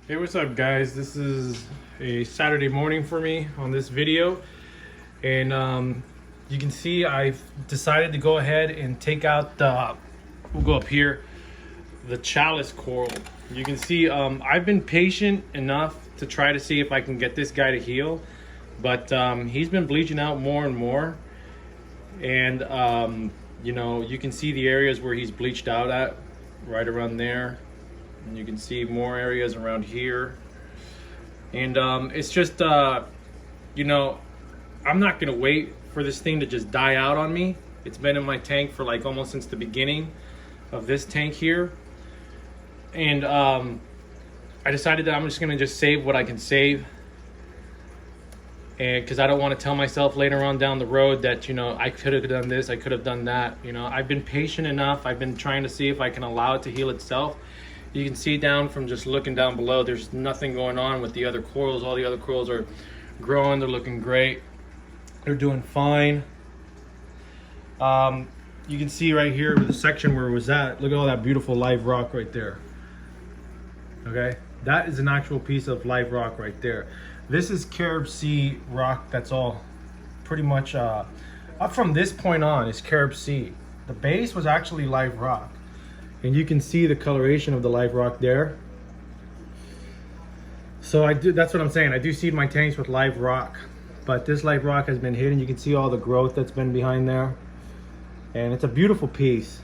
Hey, what's up guys? This is a Saturday morning for me on this video, and you can see I've decided to go ahead and take out the, we'll go up here, the Chalice coral. You can see I've been patient enough to try to see if I can get this guy to heal, but he's been bleaching out more and more, and you know, you can see the areas where he's bleached out at, right around there. And you can see more areas around here, and it's just you know, I'm not gonna wait for this thing to just die out on me. It's been in my tank for like almost since the beginning of this tank here, and I decided that I'm just gonna save what I can save, and because I don't want to tell myself later on down the road that, you know, I could have done this, I could have done that. You know, I've been patient enough. I've been trying to see if I can allow it to heal itself. You can see down from just looking down below, there's nothing going on with the other corals. All the other corals are growing, they're looking great, they're doing fine. You can see right here with the section where it was at, look at all that beautiful live rock right there. Okay, that is an actual piece of live rock right there. This is Carib Sea rock. That's all pretty much up from this point on is Carib Sea. The base was actually live rock. And you can see the coloration of the live rock there. So that's what I'm saying. I do seed my tanks with live rock, but this live rock has been hidden. You can see all the growth that's been behind there. And it's a beautiful piece.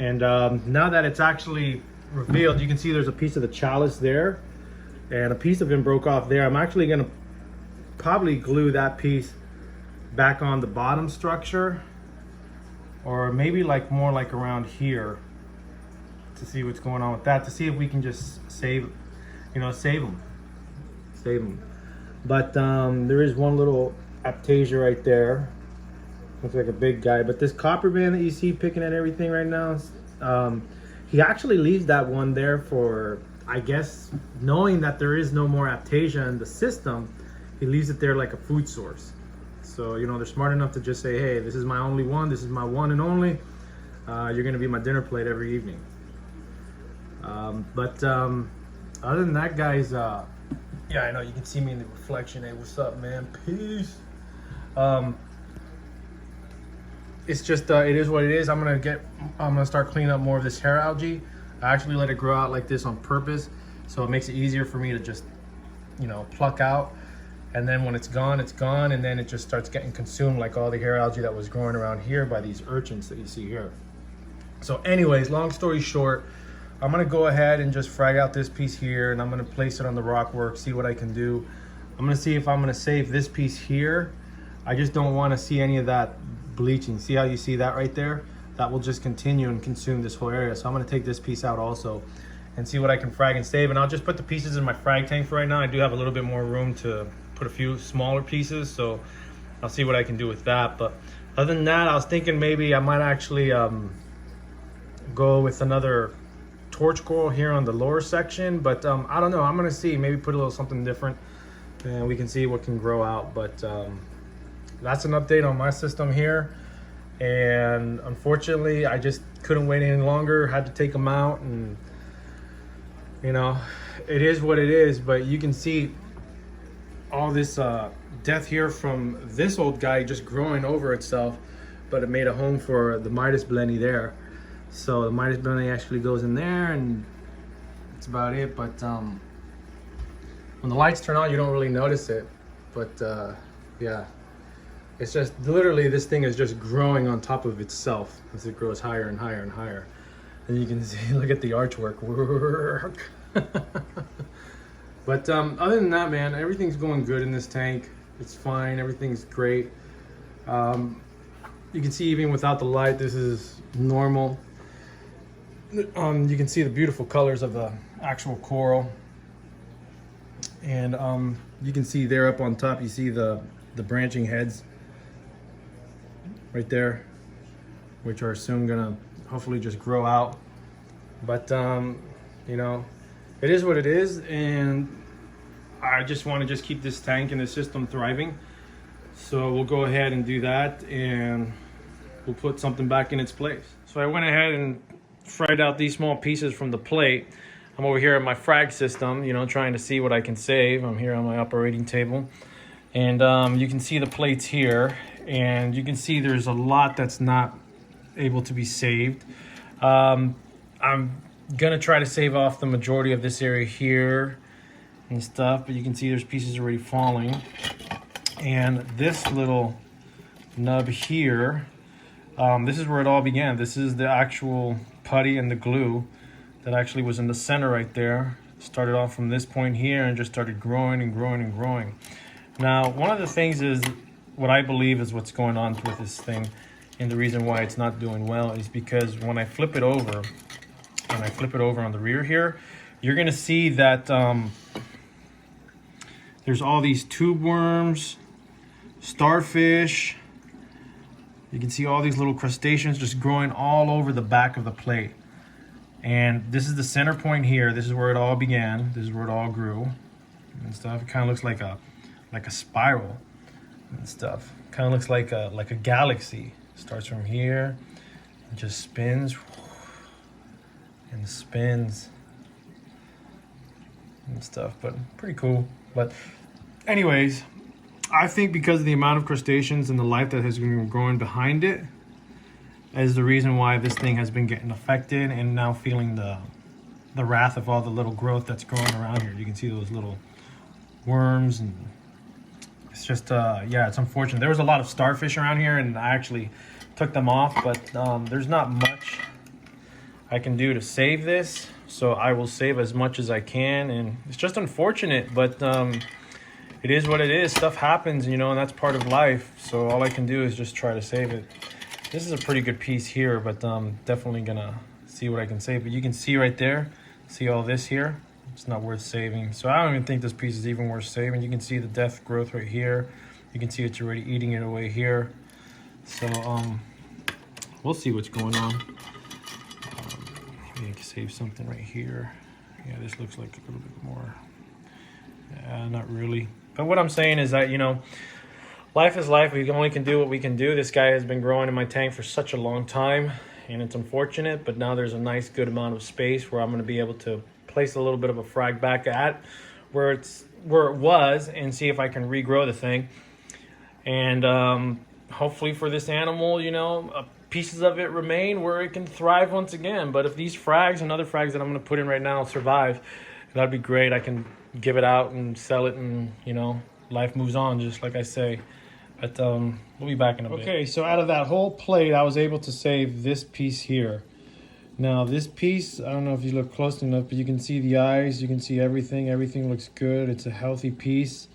And now that it's actually revealed, you can see there's a piece of the Chalice there, and a piece of him broke off there. I'm actually gonna probably glue that piece back on the bottom structure, or maybe like more like around here, to see what's going on with that, to see if we can just save, you know, save them. But there is one little aptasia right there. Looks like a big guy. But this copper band that you see picking at everything right now, he actually leaves that one there for, I guess, knowing that there is no more aptasia in the system, he leaves it there like a food source. So, you know, they're smart enough to just say, hey, this is my only one, this is my one and only. You're gonna be my dinner plate every evening. Other than that, guys, yeah, I know you can see me in the reflection. Hey, what's up, man? Peace. It's just, it is what it is. I'm gonna start cleaning up more of this hair algae. I actually let it grow out like this on purpose, so it makes it easier for me to just, you know, pluck out. And then when it's gone, and then it just starts getting consumed like all the hair algae that was growing around here by these urchins that you see here. So anyways, long story short, I'm gonna go ahead and just frag out this piece here, and I'm gonna place it on the rock work, see what I can do. I'm gonna see if I'm gonna save this piece here. I just don't wanna see any of that bleaching. See how you see that right there? That will just continue and consume this whole area. So I'm gonna take this piece out also and see what I can frag and save. And I'll just put the pieces in my frag tank for right now. I do have a little bit more room to put a few smaller pieces, so I'll see what I can do with that. But other than that, I was thinking maybe I might actually go with another torch coral here on the lower section, but I don't know. I'm gonna see, maybe put a little something different, and we can see what can grow out. But that's an update on my system here, and unfortunately I just couldn't wait any longer, had to take them out, and you know, it is what it is. But you can see all this death here from this old guy just growing over itself, but it made a home for the Midas blenny there. So the Midas blenny actually goes in there, and that's about it. But when the lights turn on, you don't really notice it, but yeah, it's just literally, this thing is just growing on top of itself as it grows higher and higher and higher. And you can see, look at the archwork work. But other than that, man, everything's going good in this tank. It's fine, everything's great. You can see even without the light, this is normal. You can see the beautiful colors of the actual coral. And you can see there up on top, you see the branching heads right there, which are soon gonna hopefully just grow out. But you know, it is what it is, and I just want to just keep this tank and the system thriving. So we'll go ahead and do that, and we'll put something back in its place. So I went ahead and fried out these small pieces from the plate. I'm over here at my frag system, you know, trying to see what I can save. I'm here on my operating table. And you can see the plates here. And you can see there's a lot that's not able to be saved. I'm going to try to save off the majority of this area here and stuff. But you can see there's pieces already falling. And this little nub here, this is where it all began. This is the actual putty and the glue that actually was in the center right there. Started off from this point here and just started growing and growing and growing. Now, one of the things is, what I believe is what's going on with this thing, and the reason why it's not doing well is because when I flip it over, on the rear here, you're gonna see that there's all these tube worms, starfish. You can see all these little crustaceans just growing all over the back of the plate. And this is the center point here. This is where it all began. This is where it all grew and stuff. It kind of looks like a spiral and stuff. Kind of looks like a galaxy. Starts from here, and just spins and spins and stuff. But pretty cool. But anyways, I think because of the amount of crustaceans and the life that has been growing behind it is the reason why this thing has been getting affected and now feeling the wrath of all the little growth that's growing around here. You can see those little worms, and it's just yeah, it's unfortunate. There was a lot of starfish around here and I actually took them off, but there's not much I can do to save this, so I will save as much as I can. And it's just unfortunate, but it is what it is. Stuff happens, you know, and that's part of life. So all I can do is just try to save it. This is a pretty good piece here, but definitely gonna see what I can save. But you can see right there, see all this here? It's not worth saving. So I don't even think this piece is even worth saving. You can see the death growth right here. You can see it's already eating it away here. So we'll see what's going on. Maybe I can save something right here. Yeah, this looks like a little bit more. Yeah, not really. But what I'm saying is that, you know, life is life. We only can do what we can do. This guy has been growing in my tank for such a long time, and it's unfortunate, but now there's a nice good amount of space where I'm going to be able to place a little bit of a frag back at where it was and see if I can regrow the thing. And hopefully for this animal, you know, pieces of it remain where it can thrive once again. But if these frags and other frags that I'm going to put in right now survive, that'd be great. I can give it out and sell it, and, you know, life moves on, just like I say. But we'll be back in a bit. Okay, so out of that whole plate, I was able to save this piece here. Now this piece, I don't know if you look close enough, but you can see the eyes, you can see everything. Everything looks good. It's a healthy piece.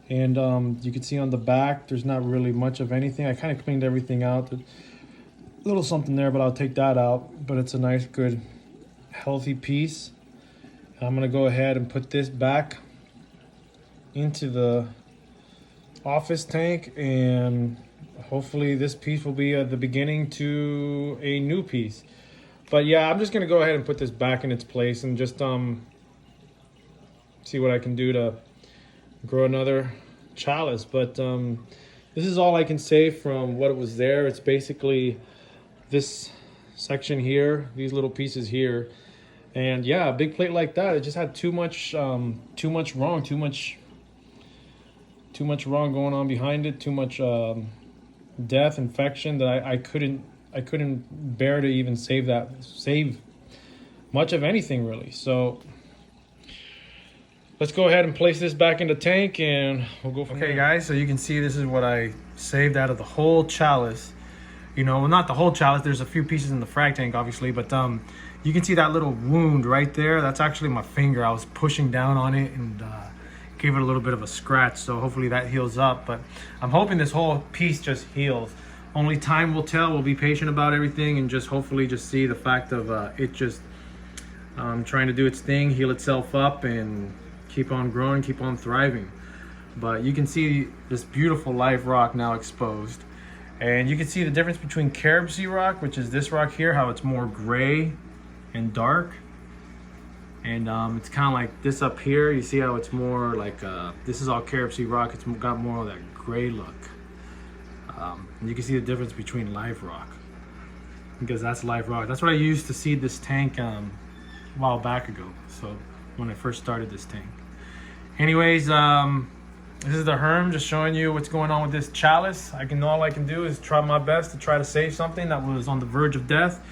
And you can see on the back, there's not really much of anything. I kind of cleaned everything out. A little something there, but I'll take that out. But it's a nice, good, healthy piece. I'm gonna go ahead and put this back into the office tank, and hopefully this piece will be the beginning to a new piece. But yeah, I'm just gonna go ahead and put this back in its place and just see what I can do to grow another chalice. But this is all I can say from what was there. It's basically this section here, these little pieces here. And yeah, a big plate like that, it just had too much wrong going on behind it, too much death, infection, that I couldn't bear to even save much of anything really. So let's go ahead and place this back in the tank and we'll go from there. Okay guys, so you can see this is what I saved out of the whole chalice. You know, well, not the whole chalice, there's a few pieces in the frag tank obviously, but you can see that little wound right there. That's actually my finger. I was pushing down on it and gave it a little bit of a scratch, so hopefully that heals up. But I'm hoping this whole piece just heals. Only time will tell. We'll be patient about everything and just hopefully just see the fact of it just trying to do its thing, heal itself up, and keep on growing, keep on thriving. But you can see this beautiful live rock now exposed. And you can see the difference between carob sea rock, which is this rock here, how it's more gray and dark. And it's kind of like this up here. You see how it's more like, this is all carob sea rock. It's got more of that gray look. And you can see the difference between live rock, because that's live rock. That's what I used to seed this tank a while back ago. So when I first started this tank. Anyways, this is the Herm, just showing you what's going on with this Chalice. All I can do is try my best to try to save something that was on the verge of death.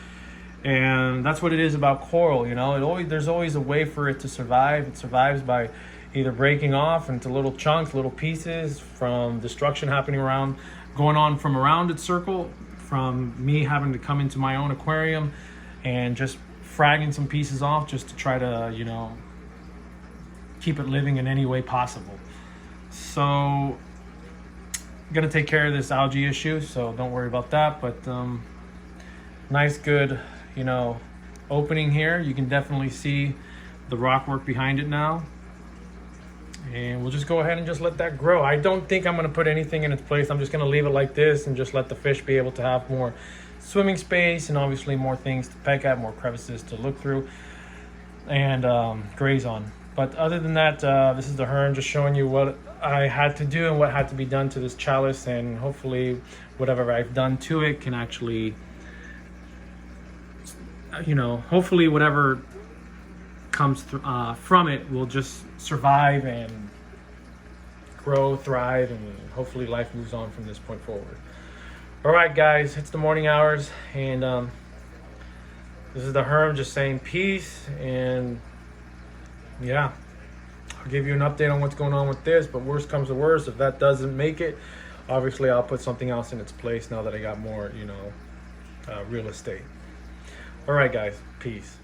And that's what it is about coral, you know. There's always a way for it to survive. It survives by either breaking off into little chunks, little pieces, from destruction happening around, going on from around its circle, from me having to come into my own aquarium and just fragging some pieces off just to try to, you know, keep it living in any way possible. So I'm gonna take care of this algae issue, so don't worry about that. But nice, good, you know, opening here. You can definitely see the rock work behind it now. And we'll just go ahead and just let that grow. I don't think I'm gonna put anything in its place. I'm just gonna leave it like this and just let the fish be able to have more swimming space and obviously more things to peck at, more crevices to look through and graze on. But other than that, this is the Herm, just showing you what I had to do and what had to be done to this Chalice, and hopefully whatever I've done to it can actually, you know, hopefully whatever comes from it will just survive and grow, thrive, and hopefully life moves on from this point forward. All right, guys, it's the morning hours, and this is the Herm just saying peace. And yeah, I'll give you an update on what's going on with this, but worst comes to worst, if that doesn't make it, obviously I'll put something else in its place now that I got more, you know, real estate. All right, guys, peace.